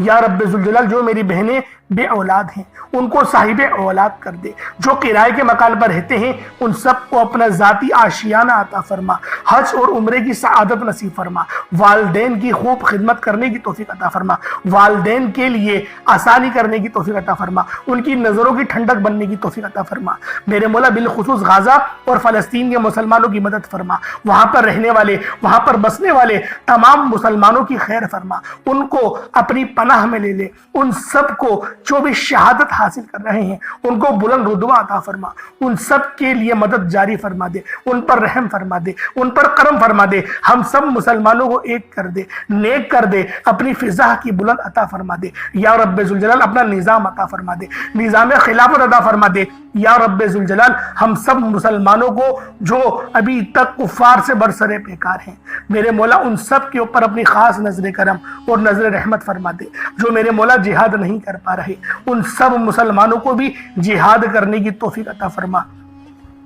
یا رب ذوالجلال جو میری بہنیں بے اولاد ہیں ان کو صاحب اولاد کر دے، جو کرائے کے مکان پر رہتے ہیں ان سب کو اپنا ذاتی آشیانہ عطا فرما، حج اور عمرے کی سعادت نصیب فرما، والدین کی خوب خدمت کرنے کی توفیق عطا فرما، والدین کے لیے آسانی کرنے کی توفیق عطا فرما، ان کی نظروں کی ٹھنڈک بننے کی توفیق عطا فرما۔ میرے مولا بالخصوص غزہ اور فلسطین کے مسلمانوں کی مدد فرما، وہاں پر رہنے والے، وہاں پر بسنے والے تمام مسلمانوں کی خیر فرما، ان کو اپنی پناہ میں لے لے، ان سب کو جو بھی شہادت حاصل کر رہے ہیں ان کو بلند رتبہ عطا فرما، ان سب کے لیے مدد جاری فرما دے، ان پر رحم فرما دے، ان پر کرم فرما دے، ہم سب مسلمانوں کو ایک کر دے، نیک کر دے، اپنی فضا کی بلند عطا فرما دے یا رب ذوالجلال، اپنا نظام عطا فرما دے، نظام خلافت عطا فرما دے یا رب ذوالجلال۔ ہم سب مسلمانوں کو جو ابھی تک کفار سے برسرے پیکار ہیں میرے مولا ان سب کے اوپر اپنی خاص نظر کرم اور نظر رحمت فرما دے، جو میرے مولا جہاد نہیں کر پا رہے ان سب مسلمانوں کو بھی جہاد کرنے کی توفیق عطا فرما،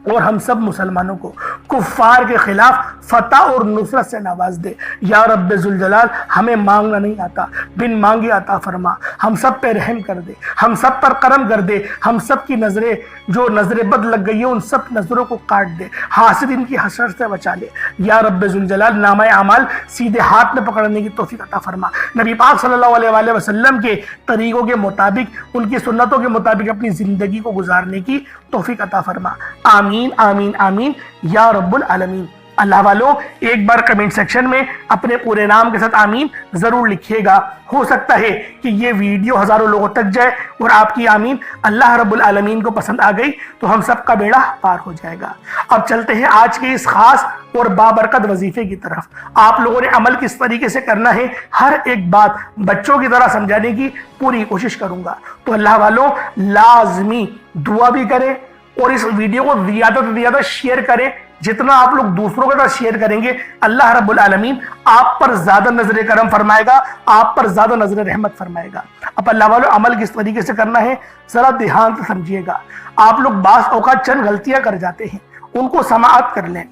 اور ہم سب مسلمانوں کو کفار کے خلاف فتح اور نصرت سے نواز دے یا رب ذوالجلال۔ ہمیں مانگنا نہیں آتا، بن مانگے عطا فرما، ہم سب پہ رحم کر دے، ہم سب پر کرم کر دے، ہم سب کی نظریں جو نظر بد لگ گئی ہیں ان سب نظروں کو کاٹ دے، حاسدین کی حسرت سے بچا لے یا رب ذوالجلال۔ نامہ اعمال سیدھے ہاتھ میں پکڑنے کی توفیق عطا فرما، نبی پاک صلی اللہ علیہ وآلہ وسلم کے طریقوں کے مطابق، ان کی سنتوں کے مطابق اپنی زندگی کو گزارنے کی توفیق عطا فرما، آمین آمین آمین یا رب العالمین۔ اللہ والو ایک بار کمنٹ سیکشن میں اپنے پورے نام کے ساتھ آمین ضرور لکھیے گا، ہو سکتا ہے کہ یہ ویڈیو ہزاروں لوگوں تک جائے اور آپ کی آمین اللہ رب العالمین کو پسند آ گئی تو ہم سب کا بیڑا پار ہو جائے گا۔ اب چلتے ہیں آج کے اس خاص اور بابرکت وظیفے کی طرف۔ آپ لوگوں نے عمل کس طریقے سے کرنا ہے ہر ایک بات بچوں کی طرح سمجھانے کی پوری کوشش کروں گا، تو اللہ والوں لازمی دعا بھی کریں اور اس ویڈیو کو زیادہ سے زیادہ شیئر کریں۔ جتنا آپ لوگ دوسروں کے ساتھ شیئر کریں گے اللہ رب العالمین آپ پر زیادہ نظر کرم فرمائے گا، آپ پر زیادہ نظر رحمت فرمائے گا۔ اب اللہ والوں عمل کس طریقے سے کرنا ہے ذرا دھیان سے سمجھیے گا۔ آپ لوگ بعض اوقات چند غلطیاں کر جاتے ہیں، ان کو سماعت کر لیں۔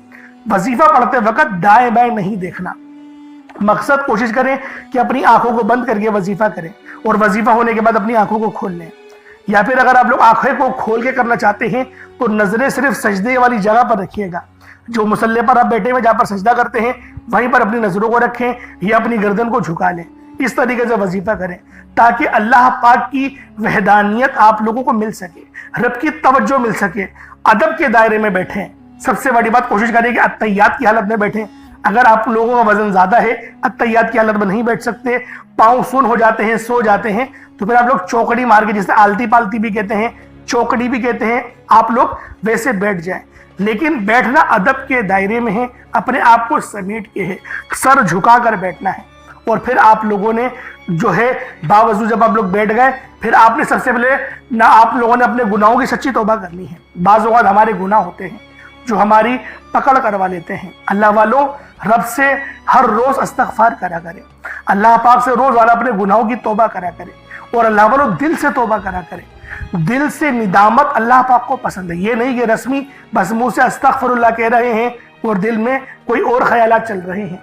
وظیفہ پڑھتے وقت دائیں بائیں نہیں دیکھنا، مقصد کوشش کریں کہ اپنی آنکھوں کو بند کر کے وظیفہ کریں اور وظیفہ ہونے کے بعد اپنی آنکھوں کو کھول لیں، یا پھر اگر آپ لوگ آنکھیں کو کھول کے کرنا چاہتے ہیں تو نظریں صرف سجدے والی جگہ پر رکھیے گا، جو مصلی پر آپ بیٹھے ہوئے جہاں پر سجدہ کرتے ہیں وہیں پر اپنی نظروں کو رکھیں یا اپنی گردن کو جھکا لیں۔ اس طریقے سے وظیفہ کریں تاکہ اللہ پاک کی وحدانیت آپ لوگوں کو مل سکے، رب کی توجہ مل سکے۔ ادب کے دائرے میں بیٹھیں، سب سے بڑی بات کوشش کریں کہ اتحیات کی حالت میں بیٹھیں۔ اگر آپ لوگوں کا وزن زیادہ ہے اتحیات کی حالت میں نہیں بیٹھ سکتے، پاؤں سن ہو جاتے ہیں، سو جاتے ہیں، تو پھر آپ لوگ چوکڑی مار کے، جسے آلتی پالتی بھی کہتے ہیں، چوکڑی بھی کہتے ہیں، آپ لوگ ویسے بیٹھ جائیں۔ لیکن بیٹھنا ادب کے دائرے میں ہے، اپنے آپ کو سمیٹ کے ہے، سر جھکا کر بیٹھنا ہے۔ اور پھر آپ لوگوں نے جو ہے باوضو جب آپ لوگ بیٹھ گئے پھر آپ نے سب سے پہلے نہ آپ لوگوں نے اپنے گناہوں کی سچی توبہ کرنی ہے۔ بعض اوقات ہمارے گناہ ہوتے ہیں جو ہماری پکڑ کروا لیتے ہیں۔ اللہ والوں رب سے ہر روز استغفار کرا کرے، اللہ پاک سے روز والا اپنے گناہوں کی توبہ کرا کرے، اور اللہ والوں دل سے توبہ کرا کرے۔ دل سے ندامت اللہ پاک کو پسند ہے، یہ نہیں کہ رسمی بس منہ سے استغفر اللہ کہہ رہے ہیں اور دل میں کوئی اور خیالات چل رہے ہیں۔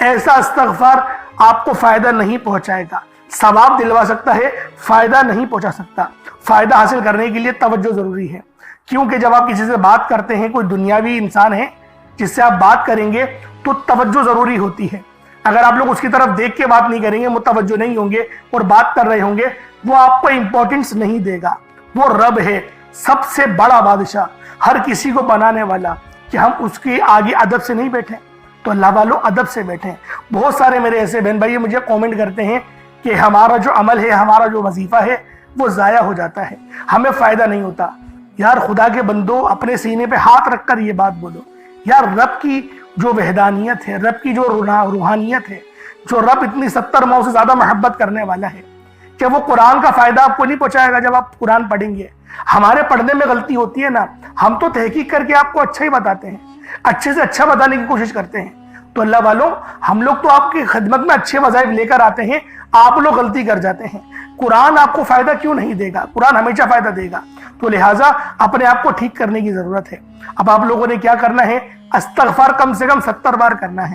ایسا استغفار آپ کو فائدہ نہیں پہنچائے گا، ثواب دلوا سکتا ہے، فائدہ نہیں پہنچا سکتا۔ فائدہ حاصل کرنے کے لیے توجہ ضروری ہے، کیونکہ جب آپ کسی سے بات کرتے ہیں، کوئی دنیاوی انسان ہے جس سے آپ بات کریں گے تو توجہ ضروری ہوتی ہے۔ اگر آپ لوگ اس کی طرف دیکھ کے بات نہیں کریں گے، متوجہ نہیں ہوں گے اور بات کر رہے ہوں گے، وہ آپ کو امپورٹنس نہیں دے گا۔ وہ رب ہے، سب سے بڑا بادشاہ، ہر کسی کو بنانے والا، کہ ہم اس کے آگے ادب سے نہیں بیٹھیں۔ تو اللہ والوں ادب سے بیٹھیں۔ بہت سارے میرے ایسے بہن بھائی مجھے کومنٹ کرتے ہیں کہ ہمارا جو عمل ہے، ہمارا جو وظیفہ ہے وہ ضائع ہو جاتا ہے، ہمیں فائدہ نہیں ہوتا۔ یار خدا کے بندو، اپنے سینے پہ ہاتھ رکھ کر یہ بات بولو، یار رب کی جو وحدانیت ہے، رب کی جو روحانیت ہے، جو رب اتنی 70 ماؤں سے زیادہ محبت کرنے والا ہے، کہ وہ قرآن کا فائدہ آپ کو نہیں پہنچائے گا جب آپ قرآن پڑھیں گے۔ ہمارے پڑھنے میں غلطی ہوتی ہے نا، ہم تو تحقیق کر کے آپ کو اچھا ہی بتاتے ہیں، اچھے سے اچھا بتانے کی کوشش کرتے ہیں۔ تو اللہ والوں ہم لوگ تو آپ کی خدمت میں اچھے وظائف لے کر آتے ہیں، آپ لوگ غلطی کر جاتے ہیں۔ قرآن آپ کو فائدہ کیوں نہیں دے گا؟ قرآن ہمیشہ فائدہ دے گا۔ تو لہٰذا اپنے آپ کو ٹھیک کرنے کی ضرورت ہے۔ اب آپ لوگوں نے کیا کرنا ہے؟ استغفار کم سے کم 70 بار کرنا ہے۔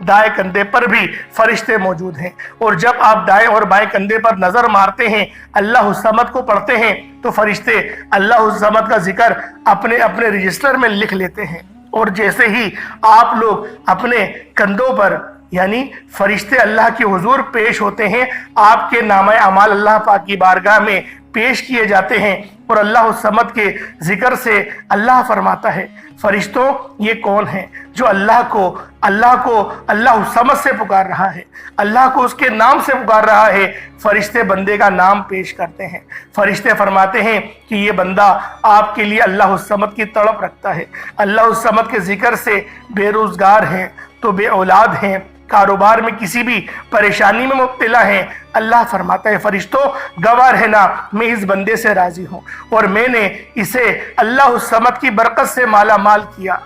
دائیں کندھے پر بھی فرشتے موجود ہیں، اور جب آپ دائیں اور بائیں کندھے پر نظر مارتے ہیں، اللہ الصمد کو پڑھتے ہیں، تو فرشتے اللہ الصمد کا ذکر اپنے اپنے رجسٹر میں لکھ لیتے ہیں۔ اور جیسے ہی آپ لوگ اپنے کندھوں پر یعنی فرشتے اللہ کے حضور پیش ہوتے ہیں، آپ کے نامہ اعمال اللہ پاک کی بارگاہ میں پیش کیے جاتے ہیں، اور اللہ الصمد کے ذکر سے اللہ فرماتا ہے، فرشتوں یہ کون ہے جو اللہ کو اللہ الصمد سے پکار رہا ہے، اللہ کو اس کے نام سے پکار رہا ہے۔ فرشتے بندے کا نام پیش کرتے ہیں، فرشتے فرماتے ہیں کہ یہ بندہ آپ کے لیے اللہ الصمد کی تڑپ رکھتا ہے، اللہ الصمد کے ذکر سے بے روزگار ہیں تو بے اولاد ہیں، کاروبار میں کسی بھی پریشانی میں مبتلا ہیں۔ اللہ فرماتا ہے، فرشتوں گواہ رہنا میں اس بندے سے راضی ہوں، اور میں نے اسے اللہ الصمد کی برکت سے مالا مال کیا،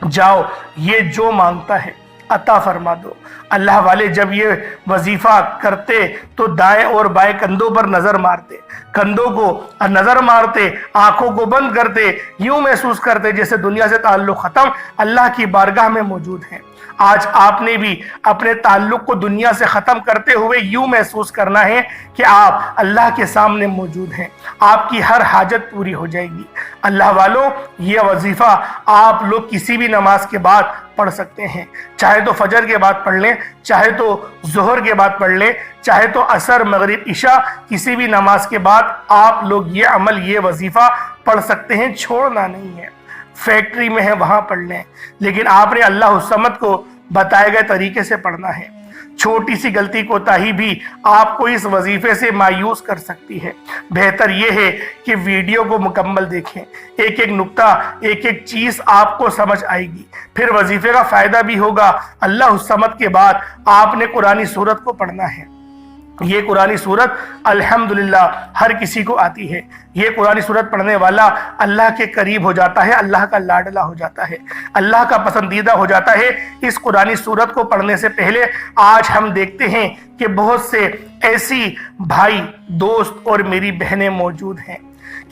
جاؤ یہ جو مانگتا ہے عطا فرما دو۔ اللہ والے جب یہ وظیفہ کرتے تو دائیں اور بائیں کندھوں پر نظر مارتے، کندھوں کو نظر مارتے، آنکھوں کو بند کرتے، یوں محسوس کرتے جیسے دنیا سے تعلق ختم، اللہ کی بارگاہ میں موجود ہیں۔ آج آپ نے بھی اپنے تعلق کو دنیا سے ختم کرتے ہوئے یوں محسوس کرنا ہے کہ آپ اللہ کے سامنے موجود ہیں، آپ کی ہر حاجت پوری ہو جائے گی۔ اللہ والوں، یہ وظیفہ آپ لوگ کسی بھی نماز کے بعد پڑھ سکتے ہیں، چاہے تو فجر کے بعد پڑھ لیں، چاہے تو ظہر کے بعد پڑھ لیں، چاہے تو عصر مغرب عشاء کسی بھی نماز کے بعد آپ لوگ یہ عمل یہ وظیفہ پڑھ سکتے ہیں، چھوڑنا نہیں ہے۔ فیکٹری میں ہے وہاں پڑھ لیں، لیکن آپ نے اللہ الصمد کو بتائے گئے طریقے سے پڑھنا ہے۔ چھوٹی سی غلطی کوتاہی بھی آپ کو اس وظیفے سے مایوس کر سکتی ہے۔ بہتر یہ ہے کہ ویڈیو کو مکمل دیکھیں، ایک ایک نقطہ ایک ایک چیز آپ کو سمجھ آئے گی، پھر وظیفے کا فائدہ بھی ہوگا۔ اللہ الصمد کے بعد آپ نے قرآن سورت کو پڑھنا ہے۔ یہ قرآن سورت الحمدللہ ہر کسی کو آتی ہے۔ یہ قرآن سورت پڑھنے والا اللہ کے قریب ہو جاتا ہے، اللہ کا لاڈلا ہو جاتا ہے، اللہ کا پسندیدہ ہو جاتا ہے۔ اس قرآن سورت کو پڑھنے سے پہلے آج ہم دیکھتے ہیں کہ بہت سے ایسی بھائی دوست اور میری بہنیں موجود ہیں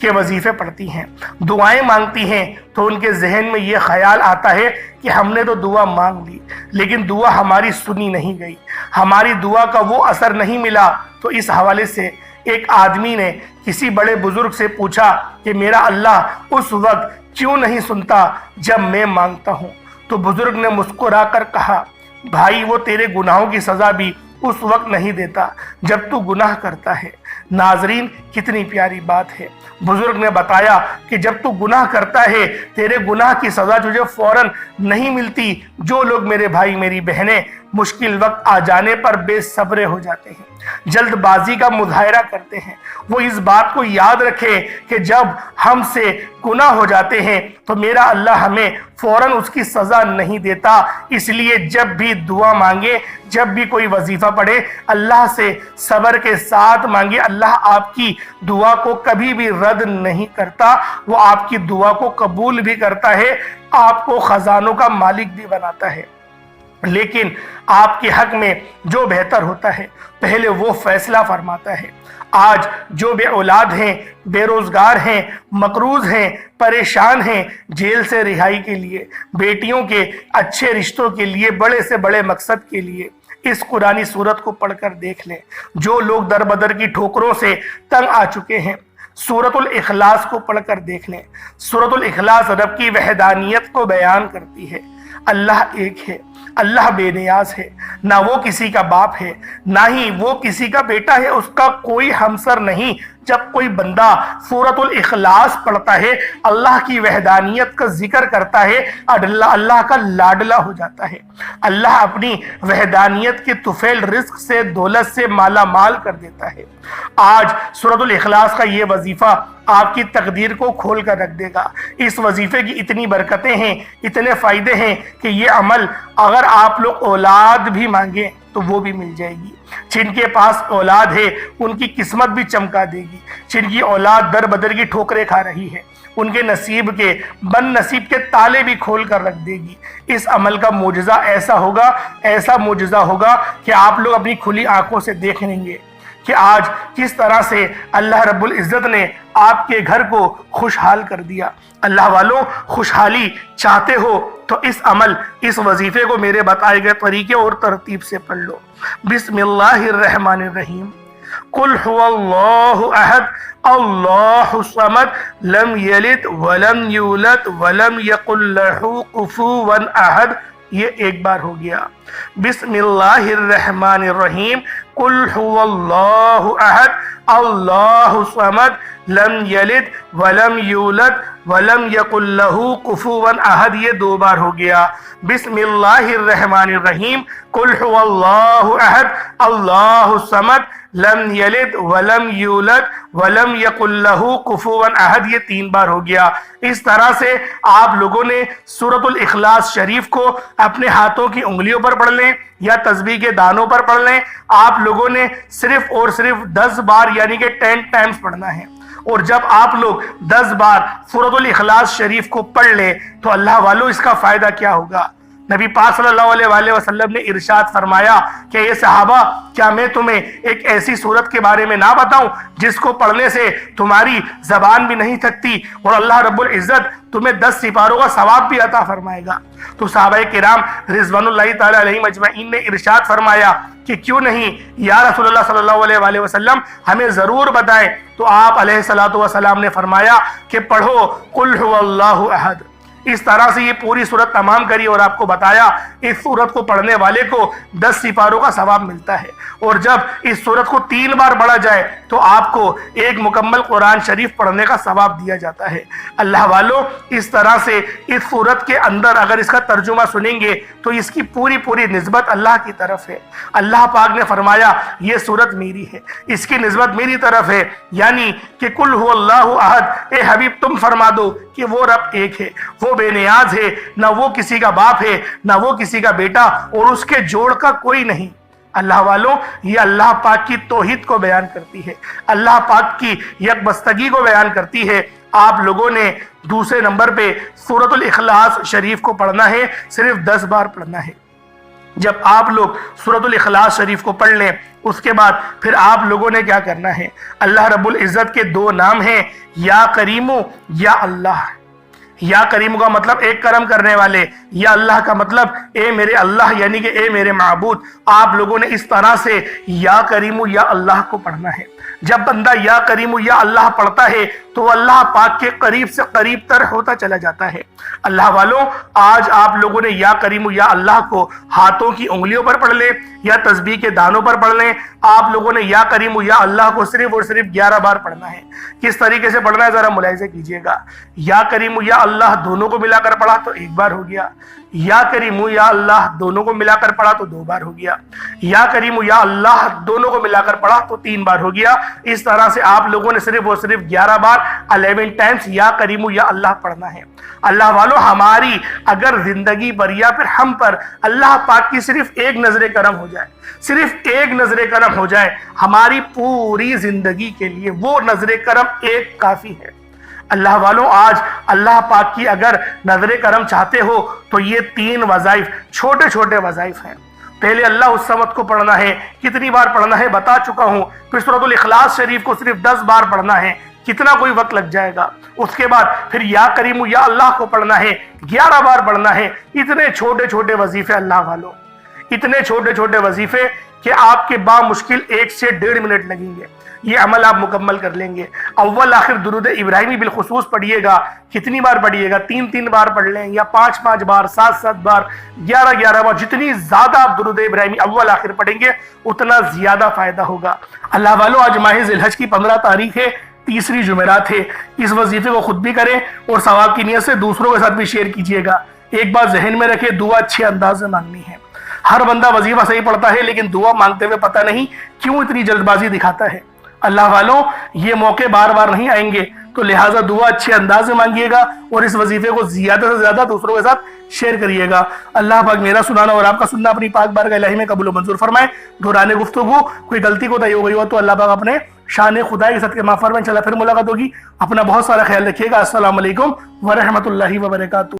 کہ وظیفے پڑھتی ہیں، دعائیں مانگتی ہیں، تو ان کے ذہن میں یہ خیال آتا ہے کہ ہم نے تو دعا مانگ لی لیکن دعا ہماری سنی نہیں گئی، ہماری دعا کا وہ اثر نہیں ملا۔ تو اس حوالے سے ایک آدمی نے کسی بڑے بزرگ سے پوچھا کہ میرا اللہ اس وقت کیوں نہیں سنتا جب میں مانگتا ہوں؟ تو بزرگ نے مسکرا کر کہا، بھائی وہ تیرے گناہوں کی سزا بھی اس وقت نہیں دیتا جب تو گناہ کرتا ہے۔ ناظرین، کتنی پیاری بات ہے۔ بزرگ نے بتایا کہ جب تو گناہ کرتا ہے تیرے گناہ کی سزا تجھے فوراً نہیں ملتی۔ جو لوگ میرے بھائی میری بہنیں مشکل وقت آ جانے پر بے صبر ہو جاتے ہیں، جلد بازی کا مظاہرہ کرتے ہیں، وہ اس بات کو یاد رکھیں کہ جب ہم سے گناہ ہو جاتے ہیں تو میرا اللہ ہمیں فوراً اس کی سزا نہیں دیتا۔ اس لیے جب بھی دعا مانگے، جب بھی کوئی وظیفہ پڑھے، اللہ سے صبر کے ساتھ مانگے۔ اللہ آپ کی دعا کو کبھی بھی رد نہیں کرتا، وہ آپ کی دعا کو قبول بھی کرتا ہے، آپ کو خزانوں کا مالک بھی بناتا ہے۔ لیکن آپ کے حق میں جو بہتر ہوتا ہے پہلے وہ فیصلہ فرماتا ہے۔ آج جو بے اولاد ہیں، بے روزگار ہیں، مقروض ہیں، پریشان ہیں، جیل سے رہائی کے لیے، بیٹیوں کے اچھے رشتوں کے لیے، بڑے سے بڑے مقصد کے لیے اس قرآن سورت کو پڑھ کر دیکھ لیں۔ جو لوگ در بدر کی ٹھوکروں سے تنگ آ چکے ہیں، سورۃ الاخلاص کو پڑھ کر دیکھ لیں۔ سورۃ الاخلاص رب کی وحدانیت کو بیان کرتی ہے۔ اللہ ایک ہے، اللہ بے نیاز ہے، نہ وہ کسی کا باپ ہے، نہ ہی وہ کسی کا بیٹا ہے، اس کا کوئی ہمسر نہیں۔ جب کوئی بندہ سورۃ الاخلاص پڑھتا ہے، اللہ کی وحدانیت کا ذکر کرتا ہے، اللہ کا لاڈلا ہو جاتا ہے۔ اللہ اپنی وحدانیت کے طفیل رزق سے، دولت سے مالا مال کر دیتا ہے۔ آج سورۃ الاخلاص کا یہ وظیفہ آپ کی تقدیر کو کھول کر رکھ دے گا۔ اس وظیفے کی اتنی برکتیں ہیں، اتنے فائدے ہیں کہ یہ عمل اگر آپ لوگ اولاد بھی مانگیں تو وہ بھی مل جائے گی۔ جن کے پاس اولاد ہے ان کی قسمت بھی چمکا دے گی۔ جن کی اولاد در بدر کی ٹھوکریں کھا رہی ہے ان کے نصیب کے بد نصیب کے تالے بھی کھول کر رکھ دے گی۔ اس عمل کا معجزہ ایسا ہوگا کہ آپ لوگ اپنی کھلی آنکھوں سے دیکھ لیں گے کہ آج کس طرح سے اللہ رب العزت نے آپ کے گھر کو خوشحال کر دیا۔ اللہ والوں، خوشحالی چاہتے ہو تو اس عمل، اس وظیفے کو میرے بتائے گئے طریقے اور ترتیب سے پڑھ لو۔ بسم اللہ الرحمن الرحیم۔ قل هو اللہ احد اللہ الصمد لم یلد ولم یولد ولم یکن لہ کفوا احد۔ یہ ایک بار ہو گیا۔ بسم اللہ الرحمن الرحیم۔ قل هو اللہ احد اللہ الصمد لم یلد ولم یولد ولم یکن لہ کفوا احد۔ یہ دو بار ہو گیا۔ بسم اللہ الرحمن الرحیم۔ قل هو اللہ احد اللہ الصمد لم یلد ولم یولد ولم یکن لہ کفوا احد۔ یہ تین بار ہو گیا۔ اس طرح سے آپ لوگوں نے سورۃ الاخلاص شریف کو اپنے ہاتھوں کی انگلیوں پر پڑھ لیں یا تسبیح کے دانوں پر پڑھ لیں۔ آپ لوگوں نے صرف اور صرف 10 بار یعنی کہ 10 ٹائمز پڑھنا ہے۔ اور جب آپ لوگ 10 بار سورۃ الاخلاص شریف کو پڑھ لیں تو اللہ والوں اس کا فائدہ کیا ہوگا؟ نبی پاک صلی اللہ علیہ وآلہ وسلم نے ارشاد فرمایا کہ اے صحابہ، کیا میں تمہیں ایک ایسی سورت کے بارے میں نہ بتاؤں جس کو پڑھنے سے تمہاری زبان بھی نہیں تھکتی اور اللہ رب العزت تمہیں 10 سپاروں کا ثواب بھی عطا فرمائے گا؟ تو صحابہ کرام رضوان اللہ تعالی علیہم اجمعین نے ارشاد فرمایا کہ کیوں نہیں یا رسول اللہ صلی اللہ علیہ وآلہ وسلم، ہمیں ضرور بتائیں۔ تو آپ علیہ الصلوۃ والسلام نے فرمایا کہ پڑھو قل هو اللہ احد۔ اس طرح سے یہ پوری سورت تمام کری اور آپ کو بتایا اس سورت کو پڑھنے والے کو 10 سپاروں کا ثواب ملتا ہے، اور جب اس سورت کو 3 بار پڑھا جائے تو آپ کو ایک مکمل قرآن شریف پڑھنے کا ثواب دیا جاتا ہے۔ اللہ والوں، اس طرح سے اس سورت کے اندر اگر اس کا ترجمہ سنیں گے تو اس کی پوری نسبت اللہ کی طرف ہے۔ اللہ پاک نے فرمایا یہ سورت میری ہے، اس کی نسبت میری طرف ہے، یعنی کہ قل هو اللہ احد، اے حبیب تم فرما دو کہ وہ رب ایک ہے، وہ بے نیاز ہے، نہ وہ کسی کا باپ ہے نہ وہ کسی کا بیٹا، اور اس کے جوڑ کا کوئی نہیں۔ اللہ والوں، یہ اللہ پاک کی توحید کو بیان کرتی ہے، اللہ پاک کی یکبستگی کو بیان کرتی ہے۔ آپ لوگوں نے دوسرے نمبر پہ سورۃ الاخلاص شریف کو پڑھنا ہے، صرف 10 بار پڑھنا ہے۔ جب آپ لوگ سورۃ الاخلاص شریف کو پڑھ لیں اس کے بعد پھر آپ لوگوں نے کیا کرنا ہے؟ اللہ رب العزت کے 2 نام ہیں، یا کریم یا اللہ۔ یا کریم کا مطلب ایک کرم کرنے والے، یا اللہ کا مطلب اے میرے اللہ، یعنی کہ اے میرے معبود۔ آپ لوگوں نے اس طرح سے یا کریم یا اللہ کو پڑھنا ہے۔ جب بندہ یا کریم یا اللہ پڑھتا ہے تو اللہ پاک کے قریب سے قریب تر ہوتا چلا جاتا ہے۔ اللہ والوں، آج آپ لوگوں نے یا کریم یا اللہ کو ہاتھوں کی انگلیوں پر پڑھ لیں یا تسبیح کے دانوں پر پڑھ لیں۔ آپ لوگوں نے یا کریم یا اللہ کو صرف اور صرف 11 بار پڑھنا ہے۔ کس طریقے سے پڑھنا ہے ذرا ملاحظہ کیجئے گا۔ یا کریم یا اللہ دونوں کو ملا کر پڑھا تو 1 بار ہو گیا، یا کریم یا اللہ دونوں کو ملا کر پڑھا تو 2 بار ہو گیا، یا کریم یا اللہ دونوں کو ملا کر پڑھا تو 3 بار ہو گیا۔ اس طرح سے آپ لوگوں نے صرف اور صرف 11 بار 11 ٹائمز یا کریم یا اللہ پڑھنا ہے۔ اللہ والوں، ہماری اگر زندگی پر یا پھر ہم پر اللہ پاک کی صرف ایک نظر کرم ہو جائے، صرف ایک نظر کرم ہو جائے ہماری پوری زندگی کے لیے، وہ نظر کرم ایک کافی ہے۔ اللہ والوں، آج اللہ پاک کی اگر نظر کرم چاہتے ہو تو یہ 3 وظائف، چھوٹے وظائف ہیں۔ پہلے اللہ الصمد کو پڑھنا ہے، کتنی بار پڑھنا ہے بتا چکا ہوں۔ پھر سورۃ الاخلاص شریف کو صرف 10 بار پڑھنا ہے، کتنا کوئی وقت لگ جائے گا۔ اس کے بعد پھر یا کریم یا اللہ کو پڑھنا ہے، 11 بار پڑھنا ہے۔ اتنے چھوٹے وظیفے اللہ والوں، اتنے چھوٹے وظیفے کہ آپ کے بامشکل 1 سے 1.5 منٹ لگیں گے۔ یہ عمل آپ مکمل کر لیں گے۔ اول آخر درود ابراہیمی بالخصوص پڑھیے گا۔ کتنی بار پڑھیے گا؟ 3 بار پڑھ لیں یا 5 بار، 7 بار، 11 بار۔ جتنی زیادہ آپ درود ابراہیمی اول آخر پڑھیں گے اتنا زیادہ فائدہ ہوگا۔ اللہ والوں، آج ماہ ذی الحج کی 15 تاریخ ہے، تیسری جمعرات ہے۔ اس وظیفے کو خود بھی کریں اور ثواب کی نیت سے دوسروں کے ساتھ بھی شیئر کیجیے گا۔ ایک بات ذہن میں رکھیں، دعا اچھے انداز میں مانگنی ہے۔ ہر بندہ وظیفہ صحیح پڑھتا ہے لیکن دعا مانگتے ہوئے پتہ نہیں کیوں اتنی جلد بازی دکھاتا ہے۔ اللہ والوں، یہ موقع بار بار نہیں آئیں گے، تو لہٰذا دعا اچھے انداز میں مانگیے گا اور اس وظیفے کو زیادہ سے زیادہ دوسروں کے ساتھ شیئر کریے گا۔ اللہ پاک میرا سنانا اور آپ کا سننا اپنی پاک بارگاہ الہی میں قبول و منظور فرمائے۔ دوران گفتگو کوئی غلطی کوتاہی ہو گئی ہو تو اللہ پاک اپنے شان خدا کے صدقے معاف فرمائے۔ انشاءاللہ پھر ملاقات ہوگی۔ اپنا بہت سارا خیال رکھیے گا۔ السلام علیکم ورحمۃ اللہ وبرکاتہ۔